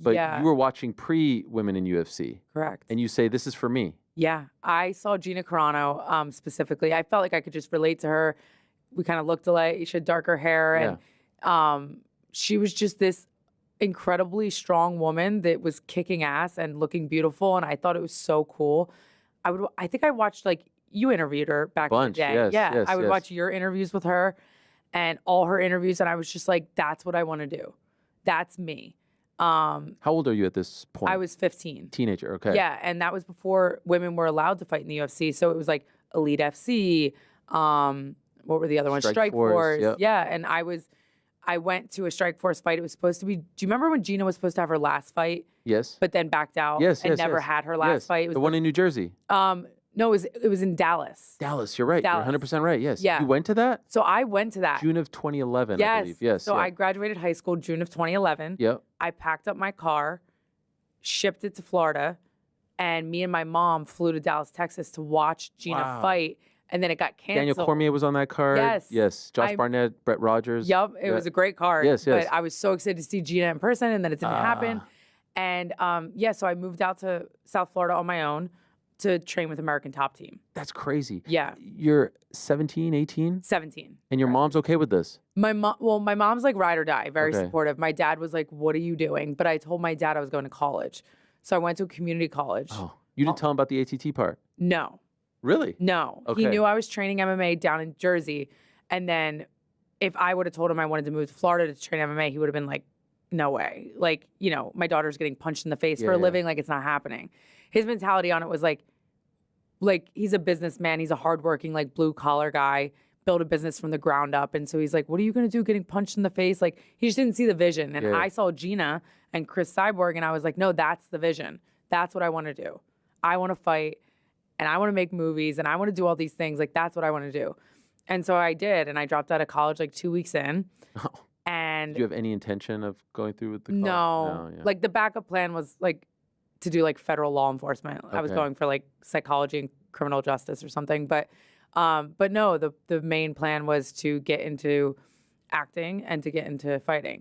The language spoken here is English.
But Yeah. you were watching pre-women in UFC. Correct. And you say, this is for me. Yeah. I saw Gina Carano specifically. I felt like I could just relate to her. We kind of looked alike. She had darker hair. And she was just this incredibly strong woman that was kicking ass and looking beautiful. And I thought it was so cool. I think I watched, like, you interviewed her back in the day. Yes, yeah. yes, I would yes. watch your interviews with her and all her interviews. And I was just like, that's what I want to do. That's me. How old are you at this point? I was 15. Teenager, okay. Yeah, and that was before women were allowed to fight in the UFC. So it was like Elite FC. What were the other ones? Strike Force. Yep. Yeah, and I went to a Strike Force fight. It was supposed to be. Do you remember when Gina was supposed to have her last fight? Yes. But then backed out. Yes, and yes, never yes. had her last fight. It was the one in New Jersey. No, it was in Dallas. Dallas, you're right. Dallas. You're 100% right. Yes. Yeah. You went to that? So I went to that. June of 2011, yes. I believe. Yes. So I graduated high school June of 2011. Yep. I packed up my car, shipped it to Florida, and me and my mom flew to Dallas, Texas to watch Gina fight. And then it got canceled. Daniel Cormier was on that card. Yes. Yes. Josh Barnett, Brett Rogers. Yep. It was a great card. Yes, yes. But I was so excited to see Gina in person, and then it didn't happen. And so I moved out to South Florida on my own to train with American Top Team. That's crazy. Yeah. You're 17, 18? 17. And your mom's okay with this? My mom's like ride or die, very supportive. My dad was like, what are you doing? But I told my dad I was going to college. So I went to a community college. Oh, you didn't tell him about the ATT part? No. Really? No. Okay. He knew I was training MMA down in Jersey. And then if I would have told him I wanted to move to Florida to train MMA, he would have been like, no way. Like, you know, my daughter's getting punched in the face for a living. Like, it's not happening. His mentality on it was like he's a businessman. He's a hardworking, like, blue collar guy, built a business from the ground up. And so he's like, what are you going to do getting punched in the face? Like, he just didn't see the vision. And I saw Gina and Chris Cyborg, and I was like, no, that's the vision. That's what I want to do. I want to fight, and I want to make movies, and I want to do all these things. Like, that's what I want to do. And so I did, and I dropped out of college like 2 weeks in. Oh. And do you have any intention of going through with the college? No. Like, the backup plan was like to do like federal law enforcement. I was going for like psychology and criminal justice or something. But no, the main plan was to get into acting and to get into fighting.